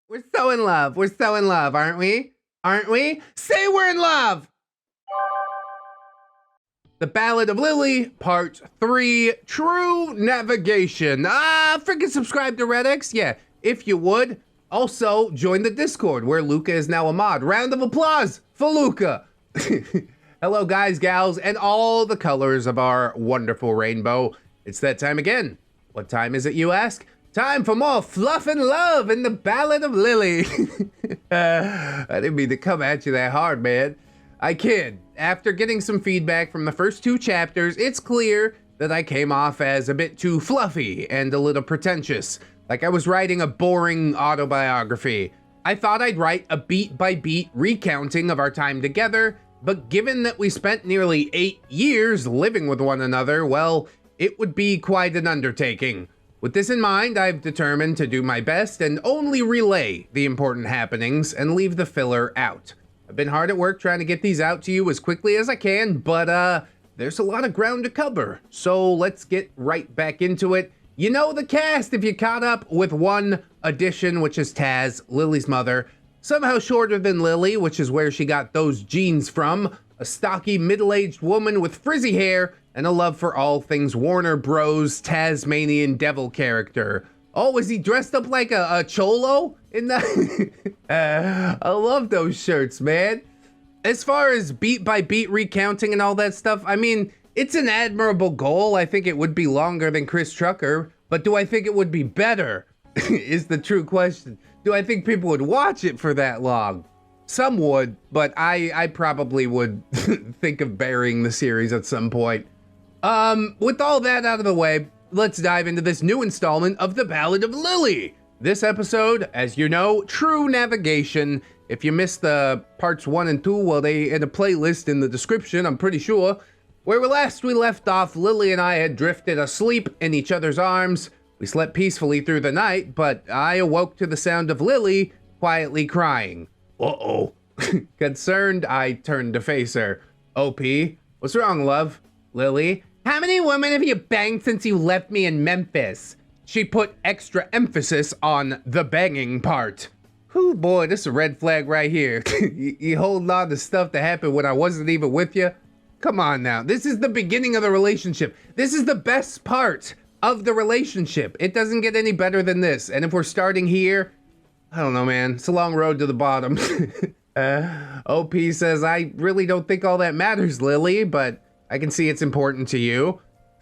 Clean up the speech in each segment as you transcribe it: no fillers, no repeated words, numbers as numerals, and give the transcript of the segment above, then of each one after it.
We're so in love. We're so in love, aren't we? Aren't we? Say we're in love! The Ballad of Lily, Part 3, True Navigation. Freaking subscribe to ReddX? Yeah, if you would. Also, join the Discord, where Luca is now a mod. Round of applause for Luca! Hello, guys, gals, and all the colors of our wonderful rainbow. It's that time again. What time is it, you ask? Time for more fluff and love in the Ballad of Lily. I didn't mean to come at you that hard, man. I kid. After getting some feedback from the first 2 chapters, it's clear that I came off as a bit too fluffy and a little pretentious, like I was writing a boring autobiography. I thought I'd write a beat-by-beat recounting of our time together, but given that we spent nearly 8 years living with one another, well, it would be quite an undertaking. With this in mind, I've determined to do my best and only relay the important happenings and leave the filler out. I've been hard at work trying to get these out to you as quickly as I can, but there's a lot of ground to cover. So let's get right back into it. You know the cast if you caught up with one addition, which is Taz, Lily's mother. Somehow shorter than Lily, which is where she got those genes from. A stocky, middle-aged woman with frizzy hair and a love for all things Warner Bros. Tasmanian devil character. Oh, is he dressed up like a cholo in the... I love those shirts, man. As far as beat-by-beat recounting and all that stuff, I mean, it's an admirable goal. I think it would be longer than Chris Trucker, but do I think it would be better is the true question. Do I think people would watch it for that long? Some would, but I probably would think of burying the series at some point. With all that out of the way, let's dive into this new installment of the Ballad of Lily. This episode, as you know, True Navigation. If you missed the parts 1 and 2, well, they in a playlist in the description, I'm pretty sure. Where last we left off, Lily and I had drifted asleep in each other's arms. We slept peacefully through the night, but I awoke to the sound of Lily quietly crying. Uh-oh. Concerned, I turned to face her. OP, what's wrong, love? Lily, how many women have you banged since you left me in Memphis? She put extra emphasis on the banging part. Whew, boy, this is a red flag right here. You holding on to stuff that happened when I wasn't even with you? Come on now, this is the beginning of the relationship. This is the best part of the relationship. It doesn't get any better than this. And if we're starting here, I don't know, man. It's a long road to the bottom. OP says, I really don't think all that matters, Lily, but I can see it's important to you.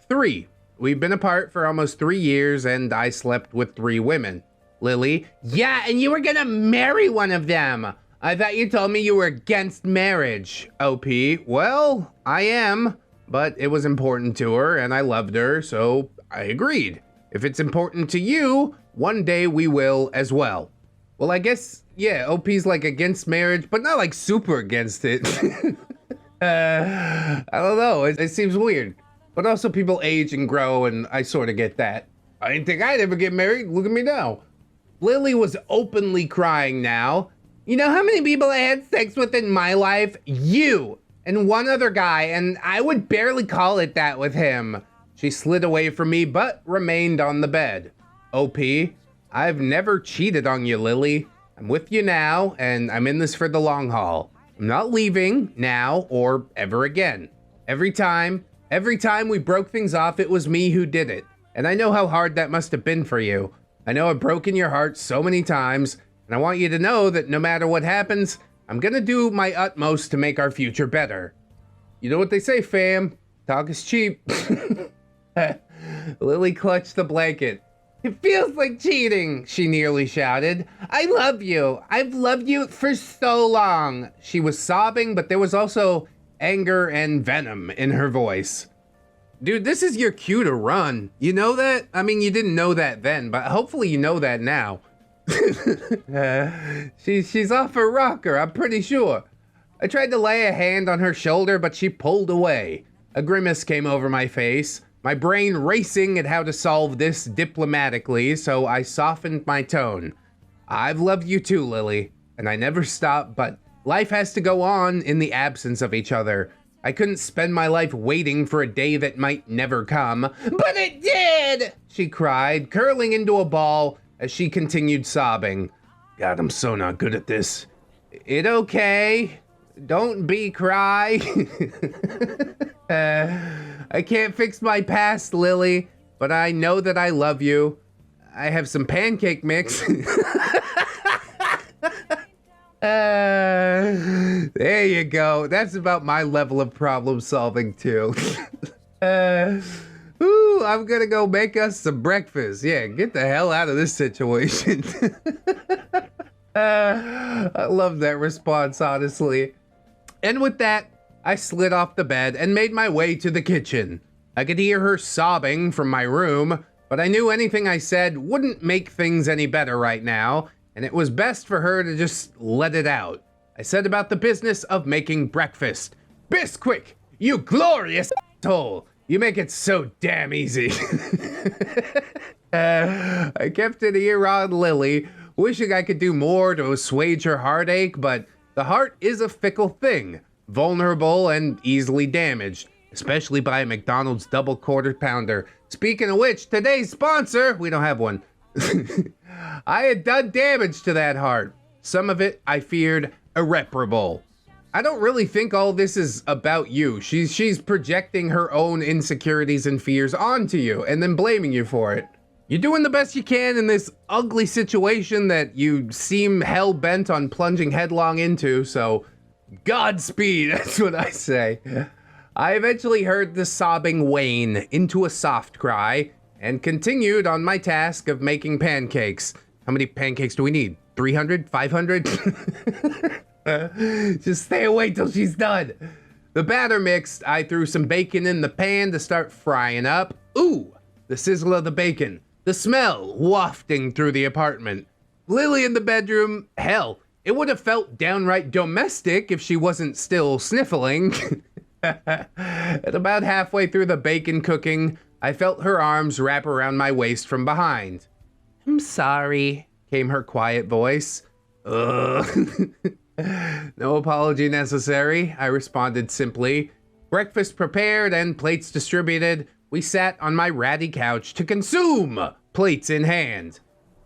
3. We've been apart for almost 3 years, and I slept with 3 women. Lily, yeah, and you were gonna marry one of them. I thought you told me you were against marriage. OP, well, I am, but it was important to her, and I loved her, so I agreed. If it's important to you, one day we will as well. Well, I guess, yeah, OP's like against marriage, but not like super against it. I don't know, it seems weird. But also people age and grow, and I sort of get that. I didn't think I'd ever get married, look at me now. Lily was openly crying now. You know how many people I had sex with in my life? You and one other guy, and I would barely call it that with him. She slid away from me, but remained on the bed. OP, I've never cheated on you, Lily. I'm with you now, and I'm in this for the long haul. I'm not leaving now or ever again. Every time we broke things off, it was me who did it. And I know how hard that must have been for you. I know I've broken your heart so many times, and I want you to know that no matter what happens, I'm gonna do my utmost to make our future better. You know what they say, fam? Talk is cheap. Lily clutched the blanket. It feels like cheating, she nearly shouted. I love you. I've loved you for so long. She was sobbing, but there was also anger and venom in her voice. Dude, this is your cue to run. You know that? I mean, you didn't know that then, but hopefully you know that now. She's off her rocker, I'm pretty sure. I tried to lay a hand on her shoulder, but she pulled away. A grimace came over my face, my brain racing at how to solve this diplomatically, so I softened my tone. I've loved you too, Lily, and I never stopped, but life has to go on in the absence of each other. I couldn't spend my life waiting for a day that might never come. But it did! She cried, curling into a ball as she continued sobbing. God, I'm so not good at this. It okay. Don't be cry. I can't fix my past, Lily, but I know that I love you. I have some pancake mix. There you go. That's about my level of problem solving too. Ooh, I'm gonna go make us some breakfast. Yeah, get the hell out of this situation. I love that response, honestly. And with that, I slid off the bed and made my way to the kitchen. I could hear her sobbing from my room, but I knew anything I said wouldn't make things any better right now, and it was best for her to just let it out. I said about the business of making breakfast. Bisquick, you glorious asshole! You make it so damn easy. I kept an ear on Lily, wishing I could do more to assuage her heartache, but the heart is a fickle thing, vulnerable and easily damaged, especially by a McDonald's double quarter pounder. Speaking of which, today's sponsor, we don't have one. I had done damage to that heart. Some of it I feared irreparable. I don't really think all this is about you. She's projecting her own insecurities and fears onto you and then blaming you for it. You're doing the best you can in this ugly situation that you seem hell-bent on plunging headlong into, so Godspeed, that's what I say. I eventually heard the sobbing wane into a soft cry and continued on my task of making pancakes. How many pancakes do we need? 300? 500? Just stay away till she's done. The batter mixed, I threw some bacon in the pan to start frying up. Ooh, the sizzle of the bacon. The smell wafting through the apartment. Lily in the bedroom, hell, it would have felt downright domestic if she wasn't still sniffling. At about halfway through the bacon cooking, I felt her arms wrap around my waist from behind. I'm sorry, came her quiet voice. Ugh. No apology necessary, I responded simply. Breakfast prepared and plates distributed, we sat on my ratty couch to consume, plates in hand.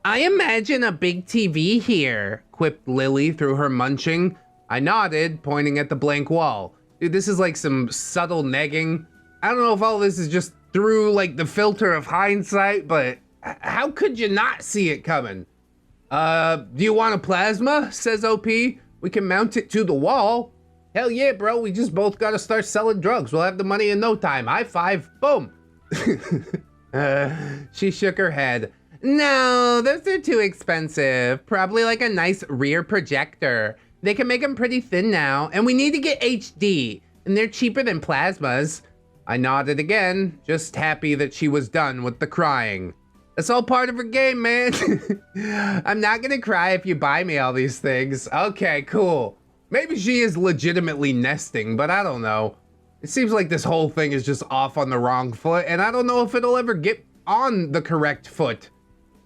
I imagine a big TV here, quipped Lily through her munching. I nodded, pointing at the blank wall. Dude, this is like some subtle negging. I don't know if all this is just through like the filter of hindsight, but how could you not see it coming? Do you want a plasma? Says OP. We can mount it to the wall. Hell yeah, bro. We just both gotta start selling drugs. We'll have the money in no time. High five. Boom. She shook her head. No, those are too expensive. Probably like a nice rear projector. They can make them pretty thin now, and we need to get HD, and they're cheaper than plasmas. I nodded again, just happy that she was done with the crying. That's all part of her game, man. I'm not gonna cry if you buy me all these things. Okay, cool. Maybe she is legitimately nesting, but I don't know. It seems like this whole thing is just off on the wrong foot, and I don't know if it'll ever get on the correct foot.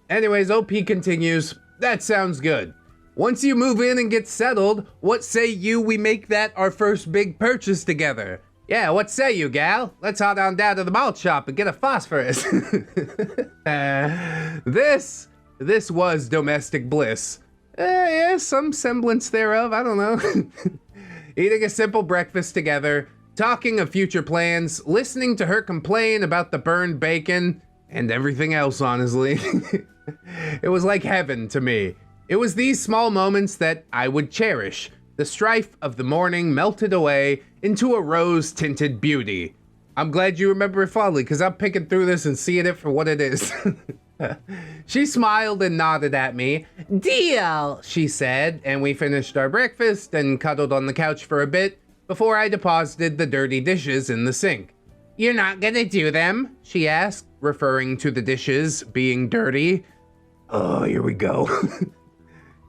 Anyways, OP continues. That sounds good. Once you move in and get settled, what say you we make that our first big purchase together? Yeah, what say you, gal? Let's head on down to the malt shop and get a phosphorus. This was domestic bliss. Yeah, some semblance thereof, I don't know. Eating a simple breakfast together, talking of future plans, listening to her complain about the burned bacon, and everything else, honestly. It was like heaven to me. It was these small moments that I would cherish. The strife of the morning melted away into a rose-tinted beauty. I'm glad you remember it fondly, because I'm picking through this and seeing it for what it is. She smiled and nodded at me. Deal, she said, and we finished our breakfast and cuddled on the couch for a bit before I deposited the dirty dishes in the sink. You're not gonna do them? She asked, referring to the dishes being dirty. Oh, here we go.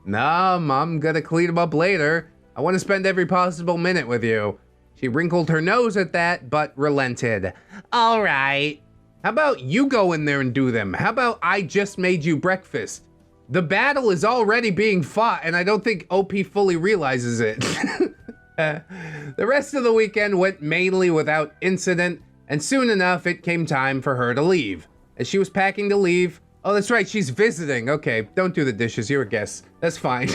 Nah, I'm gonna clean them up later. I want to spend every possible minute with you. She wrinkled her nose at that, but relented. All right. How about you go in there and do them? How about I just made you breakfast? The battle is already being fought, and I don't think OP fully realizes it. The rest of the weekend went mainly without incident, and soon enough it came time for her to leave. As she was packing to leave, Oh, that's right, she's visiting. Okay, don't do the dishes, you're a guest. That's fine.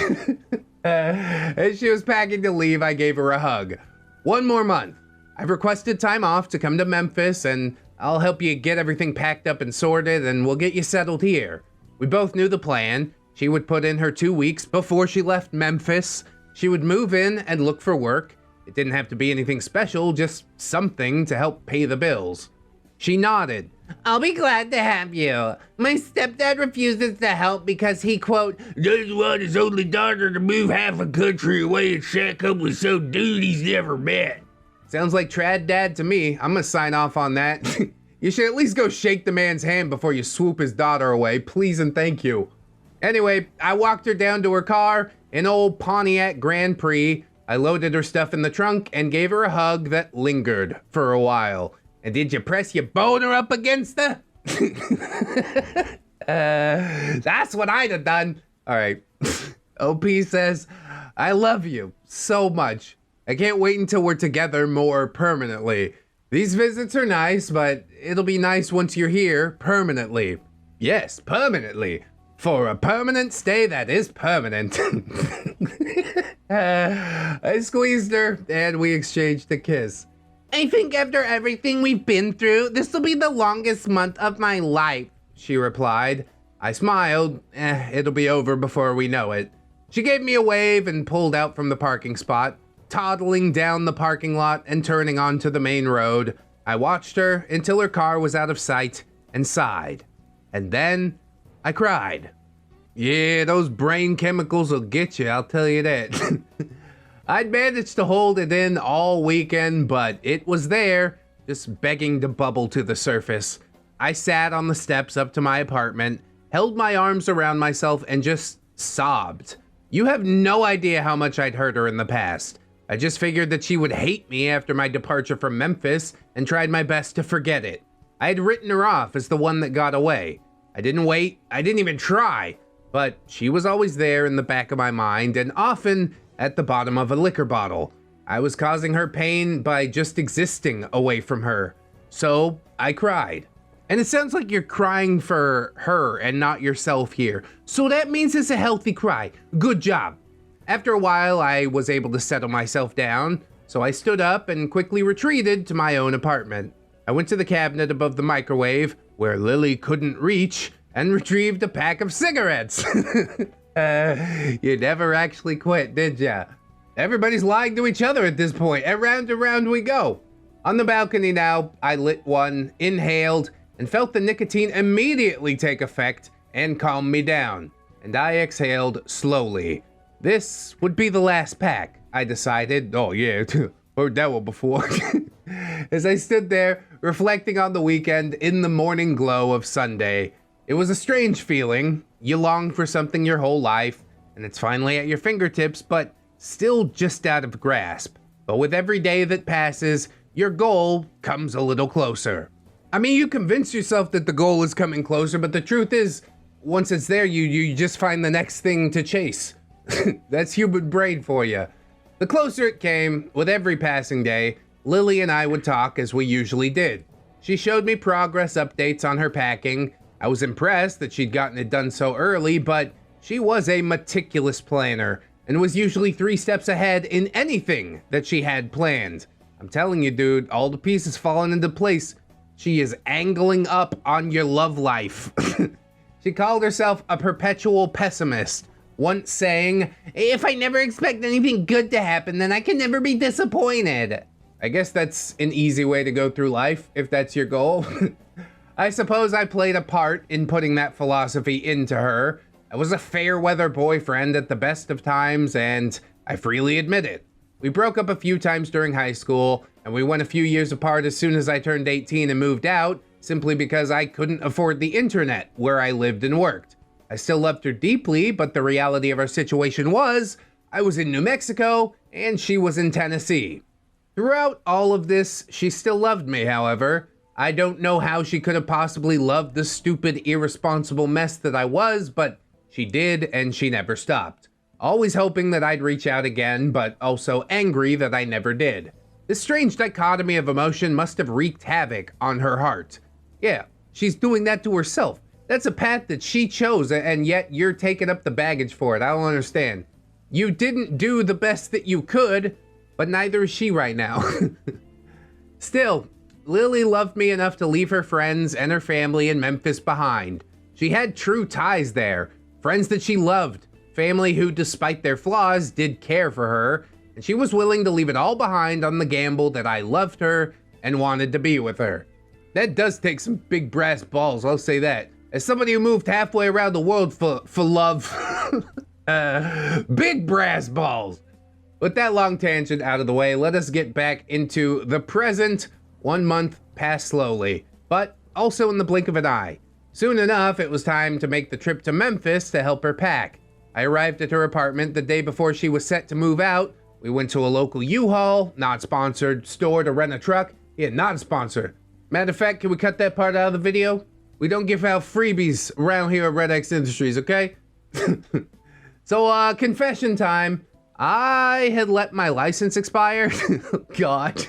As she was packing to leave, I gave her a hug. One more month. I've requested time off to come to Memphis, and I'll help you get everything packed up and sorted, and we'll get you settled here. We both knew the plan. She would put in her 2 weeks before she left Memphis. She would move in and look for work. It didn't have to be anything special, just something to help pay the bills. She nodded. I'll be glad to have you. My stepdad refuses to help because he, quote, doesn't want his only daughter to move half a country away and shack up with some dude he's never met. Sounds like trad dad to me. I'm gonna sign off on that. You should at least go shake the man's hand before you swoop his daughter away. Please and thank you. Anyway, I walked her down to her car, an old Pontiac Grand Prix. I loaded her stuff in the trunk and gave her a hug that lingered for a while. And did you press your boner up against her? That's what I'd have done. All right. OP says, I love you so much. I can't wait until we're together more permanently. These visits are nice, but it'll be nice once you're here permanently. Yes, permanently. For a permanent stay that is permanent. I squeezed her and we exchanged a kiss. I think after everything we've been through, this will be the longest month of my life, she replied. I smiled. It'll be over before we know it. She gave me a wave and pulled out from the parking spot, toddling down the parking lot and turning onto the main road. I watched her until her car was out of sight and sighed. And then I cried. Yeah, those brain chemicals will get you, I'll tell you that. I'd managed to hold it in all weekend, but it was there, just begging to bubble to the surface. I sat on the steps up to my apartment, held my arms around myself, and just sobbed. You have no idea how much I'd hurt her in the past. I just figured that she would hate me after my departure from Memphis and tried my best to forget it. I had written her off as the one that got away. I didn't wait, I didn't even try, but she was always there in the back of my mind and often at the bottom of a liquor bottle. I was causing her pain by just existing away from her. So I cried. And it sounds like you're crying for her and not yourself here. So that means it's a healthy cry. Good job. After a while, I was able to settle myself down, so I stood up and quickly retreated to my own apartment. I went to the cabinet above the microwave, where Lily couldn't reach, and retrieved a pack of cigarettes. You never actually quit, did ya? Everybody's lying to each other at this point, and round we go. On the balcony now, I lit one, inhaled, and felt the nicotine immediately take effect and calm me down. And I exhaled slowly. This would be the last pack, I decided. Oh yeah, heard that one before. As I stood there, reflecting on the weekend in the morning glow of Sunday. It was a strange feeling. You long for something your whole life, and it's finally at your fingertips, but still just out of grasp. But with every day that passes, your goal comes a little closer. I mean, you convince yourself that the goal is coming closer, but the truth is, once it's there, you just find the next thing to chase. That's human brain for you. The closer it came, with every passing day, Lily and I would talk as we usually did. She showed me progress updates on her packing. I was impressed that she'd gotten it done so early, but she was a meticulous planner and was usually 3 steps ahead in anything that she had planned. I'm telling you, dude, all the pieces falling into place. She is angling up on your love life. She called herself a perpetual pessimist, once saying, if I never expect anything good to happen, then I can never be disappointed. I guess that's an easy way to go through life, if that's your goal. I suppose I played a part in putting that philosophy into her. I was a fair weather boyfriend at the best of times, and I freely admit it. We broke up a few times during high school, and we went a few years apart as soon as I turned 18 and moved out, simply because I couldn't afford the internet where I lived and worked. I still loved her deeply, but the reality of our situation was, I was in New Mexico, and she was in Tennessee. Throughout all of this, she still loved me, however. I don't know how she could have possibly loved the stupid, irresponsible mess that I was, but she did, and she never stopped. Always hoping that I'd reach out again, but also angry that I never did. This strange dichotomy of emotion must have wreaked havoc on her heart. Yeah, she's doing that to herself. That's a path that she chose, and yet you're taking up the baggage for it. I don't understand. You didn't do the best that you could, but neither is she right now. Still, Lily loved me enough to leave her friends and her family in Memphis behind. She had true ties there, friends that she loved, family who, despite their flaws, did care for her, and she was willing to leave it all behind on the gamble that I loved her and wanted to be with her. That does take some big brass balls, I'll say that. As somebody who moved halfway around the world for love, big brass balls. With that long tangent out of the way, let us get back into the present. 1 month passed slowly, but also in the blink of an eye. Soon enough, it was time to make the trip to Memphis to help her pack. I arrived at her apartment the day before she was set to move out. We went to a local U-Haul, not sponsored, store to rent a truck. Yeah, not sponsored. Matter of fact, can we cut that part out of the video? We don't give out freebies around here at ReddX Industries, okay? So, confession time. I had let my license expire. God.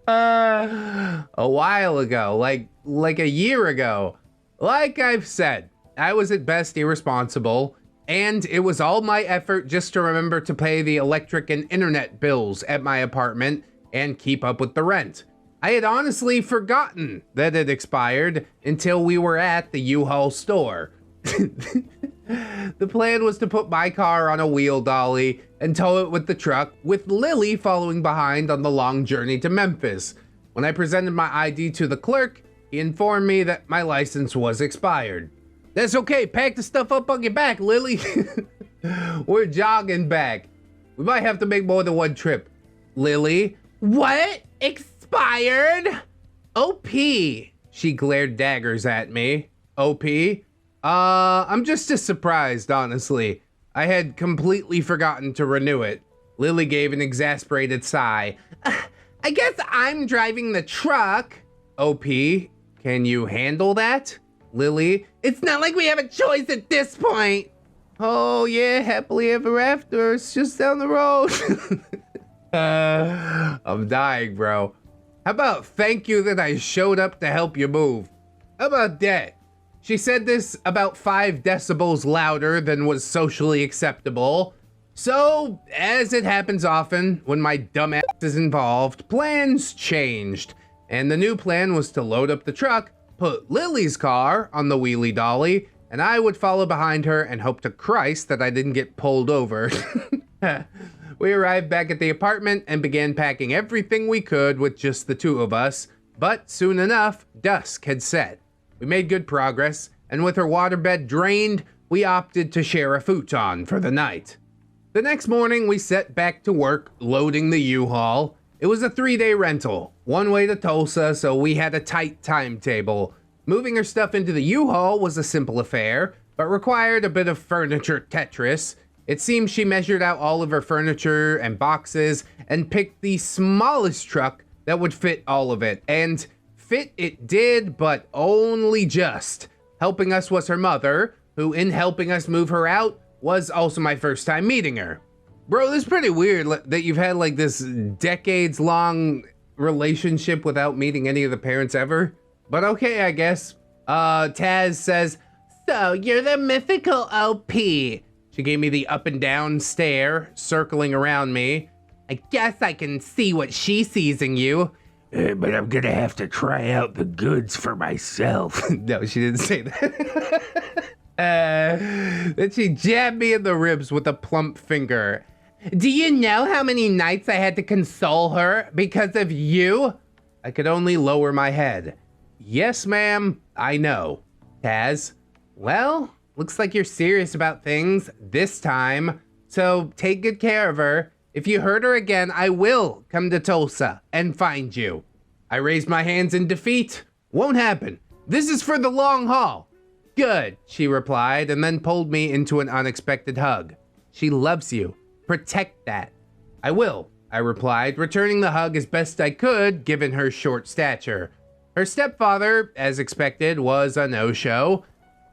A while ago, like a year ago. Like I've said, I was at best irresponsible, and it was all my effort just to remember to pay the electric and internet bills at my apartment and keep up with the rent. I had honestly forgotten that it expired until we were at the U-Haul store. The plan was to put my car on a wheel dolly and tow it with the truck, with Lily following behind on the long journey to Memphis. When I presented my ID to the clerk, he informed me that my license was expired. That's okay, pack the stuff up on your back, Lily. We're jogging back. We might have to make more than one trip. Lily, what? Expired? OP. She glared daggers at me. OP? I'm just as surprised, honestly. I had completely forgotten to renew it. Lily gave an exasperated sigh. I guess I'm driving the truck. OP, can you handle that? Lily, it's not like we have a choice at this point. Oh yeah, happily ever after. It's just down the road. I'm dying, bro. How about thank you that I showed up to help you move? How about that? She said this about 5 decibels louder than was socially acceptable. So, as it happens often when my dumbass is involved, plans changed. And the new plan was to load up the truck, put Lily's car on the wheelie dolly, and I would follow behind her and hope to Christ that I didn't get pulled over. We arrived back at the apartment and began packing everything we could with just the 2 of us, but soon enough, dusk had set. We made good progress, and with her waterbed drained, we opted to share a futon for the night. The next morning, we set back to work loading the U-Haul. It was a 3-day rental, one way to Tulsa, so we had a tight timetable. Moving her stuff into the U-Haul was a simple affair, but required a bit of furniture Tetris. It seems she measured out all of her furniture and boxes and picked the smallest truck that would fit all of it, and fit it did, but only just. Helping us was her mother, who in helping us move her out was also my first time meeting her. Bro, this is pretty weird that you've had like this decades-long relationship without meeting any of the parents ever. But okay, I guess. Taz says, so you're the mythical OP. She gave me the up and down stare, circling around me. I guess I can see what she sees in you. But I'm gonna have to try out the goods for myself. No, she didn't say that. Then she jabbed me in the ribs with a plump finger. Do you know how many nights I had to console her because of you? I could only lower my head. Yes, ma'am, I know. Taz, well, looks like you're serious about things this time. So take good care of her. If you hurt her again, I will come to Tulsa and find you. I raised my hands in defeat. Won't happen. This is for the long haul. Good, she replied, and then pulled me into an unexpected hug. She loves you. Protect that. I will, I replied, returning the hug as best I could, given her short stature. Her stepfather, as expected, was a no-show.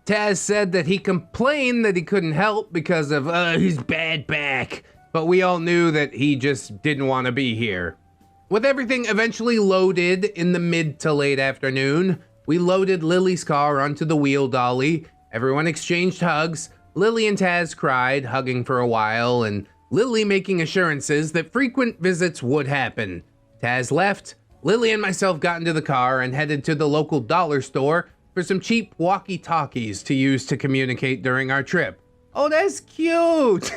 Taz said that he complained that he couldn't help because of his bad back. But we all knew that he just didn't want to be here. With everything eventually loaded in the mid to late afternoon, We loaded Lily's car onto the wheel dolly. Everyone exchanged hugs. Lily and Taz cried, hugging for a while, and Lily making assurances that frequent visits would happen. Taz left. Lily and myself got into the car and headed to the local dollar store for some cheap walkie-talkies to use to communicate during our trip. Oh, that's cute!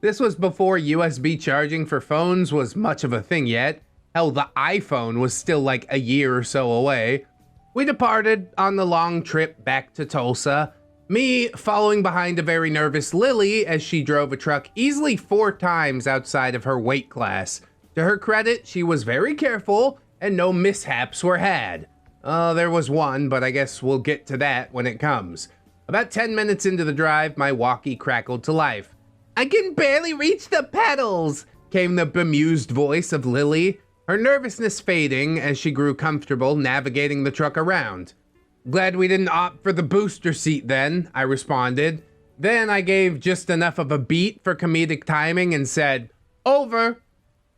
This was before USB charging for phones was much of a thing yet. Hell, the iPhone was still like a year or so away. We departed on the long trip back to Tulsa, me following behind a very nervous Lily as she drove a truck easily 4 times outside of her weight class. To her credit, she was very careful and no mishaps were had. There was one, but I guess we'll get to that when it comes. About 10 minutes into the drive, my walkie crackled to life. "I can barely reach the pedals," came the bemused voice of Lily, her nervousness fading as she grew comfortable navigating the truck around. "Glad we didn't opt for the booster seat then," I responded. Then I gave just enough of a beat for comedic timing and said, "Over."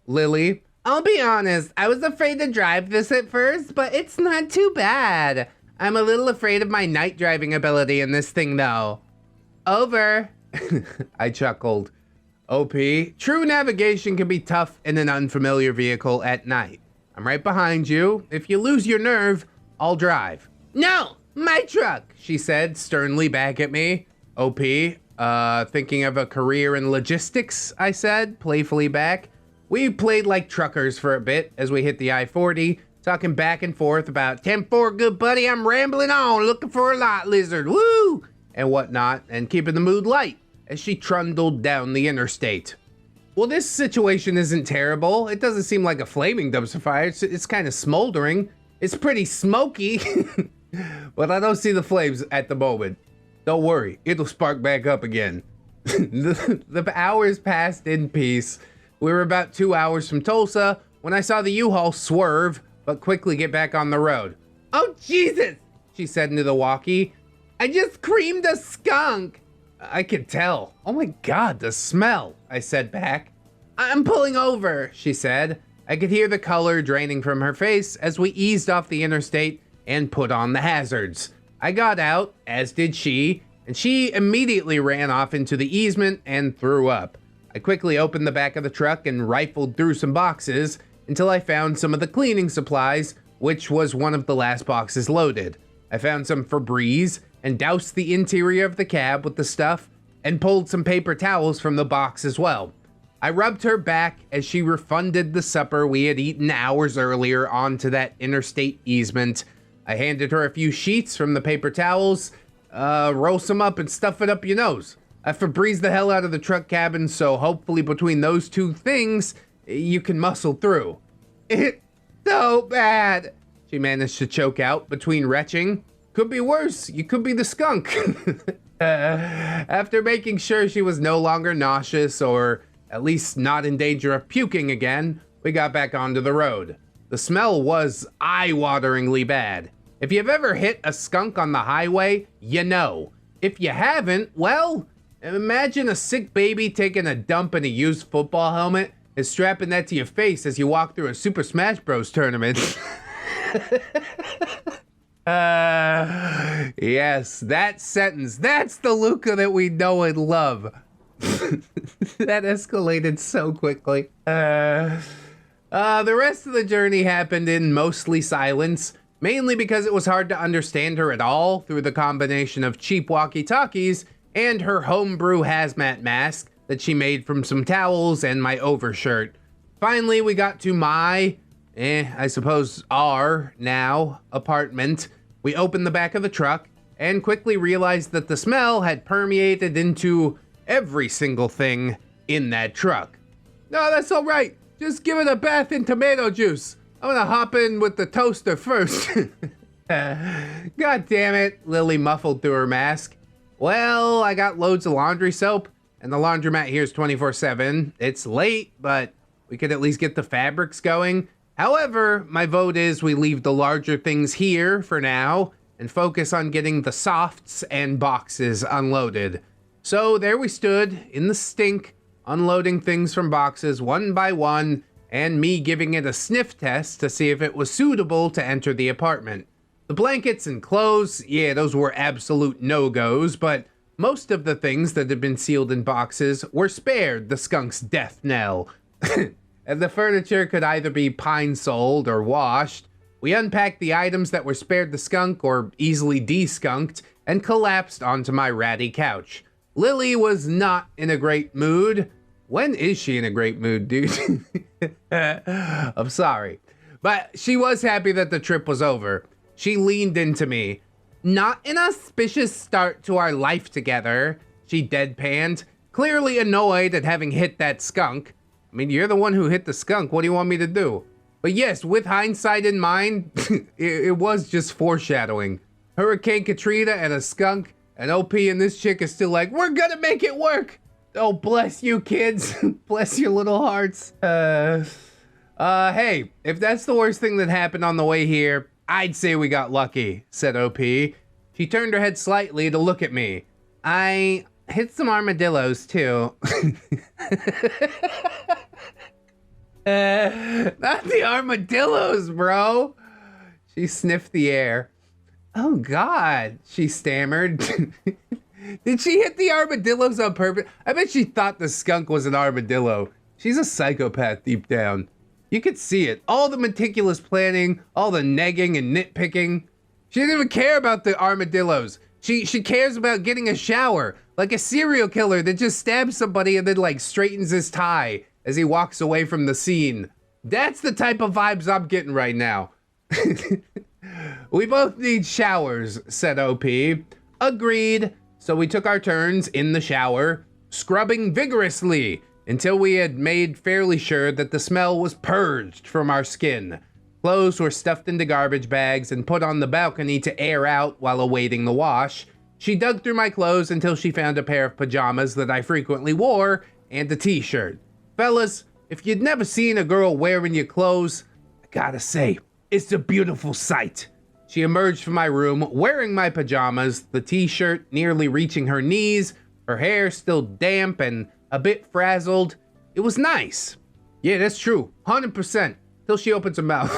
Lily, "I'll be honest, I was afraid to drive this at first, but it's not too bad. I'm a little afraid of my night driving ability in this thing though." "Over." I chuckled. OP, true navigation can be tough in an unfamiliar vehicle at night. I'm right behind you. If you lose your nerve, I'll drive. "No, my truck," she said sternly back at me. OP, thinking of a career in logistics, I said, playfully back. We played like truckers for a bit as we hit the I-40, talking back and forth about 10-4, good buddy, I'm rambling on, looking for a lot lizard, woo, and whatnot, and keeping the mood light as she trundled down the interstate. Well, this situation isn't terrible. It doesn't seem like a flaming dumpster fire. It's kind of smoldering. It's pretty smoky, but I don't see the flames at the moment. Don't worry, it'll spark back up again. The hours passed in peace. We were about 2 hours from Tulsa when I saw the U-Haul swerve, but quickly get back on the road. "Oh, Jesus," she said into the walkie. "I just creamed a skunk." I could tell. "Oh my God, the smell," I said back. "I'm pulling over," she said. I could hear the color draining from her face as we eased off the interstate and put on the hazards. I got out, as did she, and she immediately ran off into the easement and threw up. I quickly opened the back of the truck and rifled through some boxes until I found some of the cleaning supplies, which was one of the last boxes loaded. I found some Febreze and doused the interior of the cab with the stuff and pulled some paper towels from the box as well. I rubbed her back as she refunded the supper we had eaten hours earlier onto that interstate easement. I handed her a few sheets from the paper towels. Roll some up and stuff it up your nose. I Febreze the hell out of the truck cabin, so hopefully between those two things, you can muscle through. "It's so bad," she managed to choke out between retching. "Could be worse. You could be the skunk." After making sure she was no longer nauseous or at least not in danger of puking again, we got back onto the road. The smell was eye-wateringly bad. If you've ever hit a skunk on the highway, you know. If you haven't, well, imagine a sick baby taking a dump in a used football helmet and strapping that to your face as you walk through a Super Smash Bros. Tournament. Yes, that sentence. That's the Luca that we know and love. That escalated so quickly. The rest of the journey happened in mostly silence, mainly because it was hard to understand her at all through the combination of cheap walkie-talkies and her homebrew hazmat mask that she made from some towels and my overshirt. Finally, we got to my, I suppose our now, apartment. We opened the back of the truck and quickly realized that the smell had permeated into every single thing in that truck. "No, that's all right. Just give it a bath in tomato juice. I'm gonna hop in with the toaster first." God damn it, Lily muffled through her mask. "Well, I got loads of laundry soap, and the laundromat here is 24/7. It's late, but we could at least get the fabrics going. However, my vote is we leave the larger things here for now and focus on getting the softs and boxes unloaded." So there we stood in the stink, unloading things from boxes one by one, and me giving it a sniff test to see if it was suitable to enter the apartment. The blankets and clothes, yeah, those were absolute no-goes, but most of the things that had been sealed in boxes were spared the skunk's death knell. And the furniture could either be pine-soled or washed. We unpacked the items that were spared the skunk or easily de-skunked and collapsed onto my ratty couch. Lily was not in a great mood. When is she in a great mood, dude? I'm sorry. But she was happy that the trip was over. She leaned into me. Not an auspicious start to our life together, she deadpanned, clearly annoyed at having hit that skunk. I mean, you're the one who hit the skunk. What do you want me to do? But yes, with hindsight in mind, it was just foreshadowing. Hurricane Katrina and a skunk, and OP and this chick is still like, we're gonna make it work. Oh, bless you, kids. Bless your little hearts. Hey, if that's the worst thing that happened on the way here, I'd say we got lucky, said OP. She turned her head slightly to look at me. I hit some armadillos, too. Not the armadillos, bro. She sniffed the air. Oh, God, she stammered. Did she hit the armadillos on purpose? I bet she thought the skunk was an armadillo. She's a psychopath deep down. You could see it. All the meticulous planning, all the negging and nitpicking. She didn't even care about the armadillos. She cares about getting a shower, like a serial killer that just stabs somebody and then like straightens his tie as he walks away from the scene. That's the type of vibes I'm getting right now. We both need showers, said OP. Agreed. So we took our turns in the shower, scrubbing vigorously until we had made fairly sure that the smell was purged from our skin. Clothes were stuffed into garbage bags and put on the balcony to air out while awaiting the wash. She dug through my clothes until she found a pair of pajamas that I frequently wore and a t-shirt. Fellas, if you'd never seen a girl wearing your clothes, I gotta say, it's a beautiful sight. She emerged from my room wearing my pajamas, the t-shirt nearly reaching her knees, her hair still damp and a bit frazzled. It was nice. Yeah, that's true. 100%. Till she opens her mouth.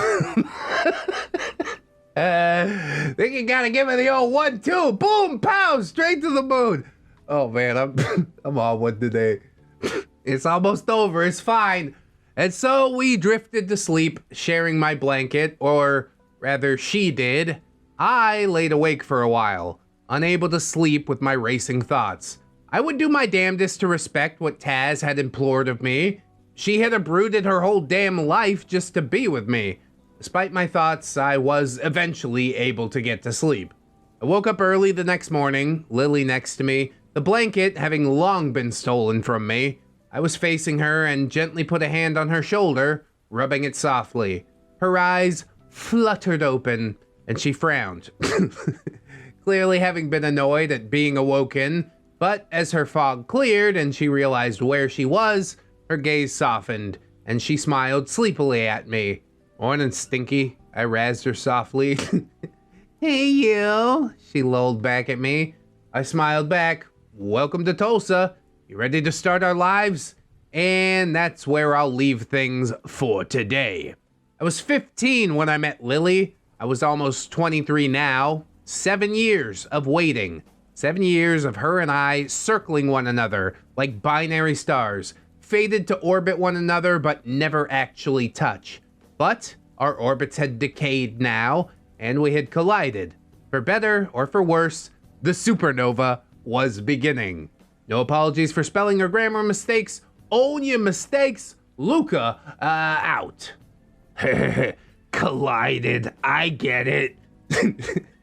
Think you gotta give her the old 1-2. Boom, pow, straight to the moon. Oh man, I'm on one today. It's almost over. It's fine. And so we drifted to sleep, sharing my blanket, or rather she did. I laid awake for a while, unable to sleep with my racing thoughts. I would do my damnedest to respect what Taz had implored of me. She had uprooted her whole damn life just to be with me. Despite my thoughts, I was eventually able to get to sleep. I woke up early the next morning, Lily next to me, the blanket having long been stolen from me. I was facing her and gently put a hand on her shoulder, rubbing it softly. Her eyes fluttered open, and she frowned, clearly having been annoyed at being awoken. But as her fog cleared and she realized where she was, her gaze softened, and she smiled sleepily at me. Morning, Stinky, I razzed her softly. Hey, you, she lolled back at me. I smiled back. Welcome to Tulsa. You ready to start our lives? And that's where I'll leave things for today. I was 15 when I met Lily. I was almost 23 now. 7 years of waiting. 7 years of her and I circling one another like binary stars, fated to orbit one another but never actually touch. But our orbits had decayed now, and we had collided. For better or for worse, the supernova was beginning. No apologies for spelling or grammar mistakes. Own your mistakes. Luca, out. Collided. I get it.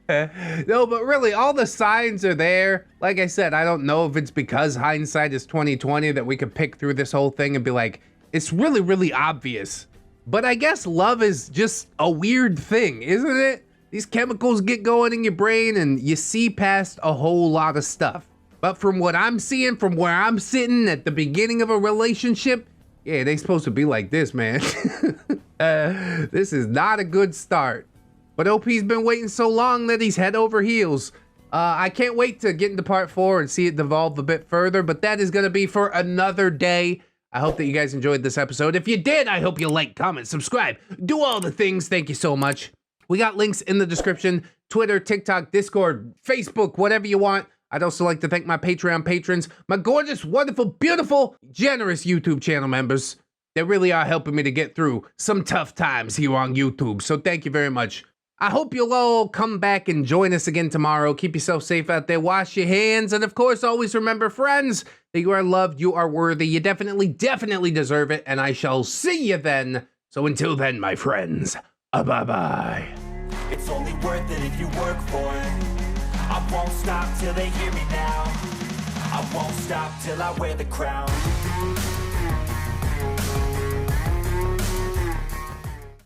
No, but really, all the signs are there. Like I said, I don't know if it's because hindsight is 2020 that we could pick through this whole thing and be like, it's really, really obvious. But I guess love is just a weird thing, isn't it? These chemicals get going in your brain and you see past a whole lot of stuff. But from what I'm seeing, from where I'm sitting at the beginning of a relationship, yeah, they supposed to be like this, man. This is not a good start. But OP's been waiting so long that he's head over heels. I can't wait to get into part 4 and see it devolve a bit further, but that is gonna be for another day. I hope that you guys enjoyed this episode. If you did, I hope you like, comment, subscribe, do all the things. Thank you so much. We got links in the description Twitter, TikTok, Discord, Facebook, whatever you want. I'd also like to thank my Patreon patrons, my gorgeous, wonderful, beautiful, generous YouTube channel members. They really are helping me to get through some tough times here on YouTube, so thank you very much. I hope you'll all come back and join us again tomorrow. Keep yourself safe out there, wash your hands, and of course, always remember, friends, that you are loved, you are worthy, you definitely, definitely deserve it, and I shall see you then. So until then, my friends, bye-bye. It's only worth it if you work for it. I won't stop till they hear me now. I won't stop till I wear the crown.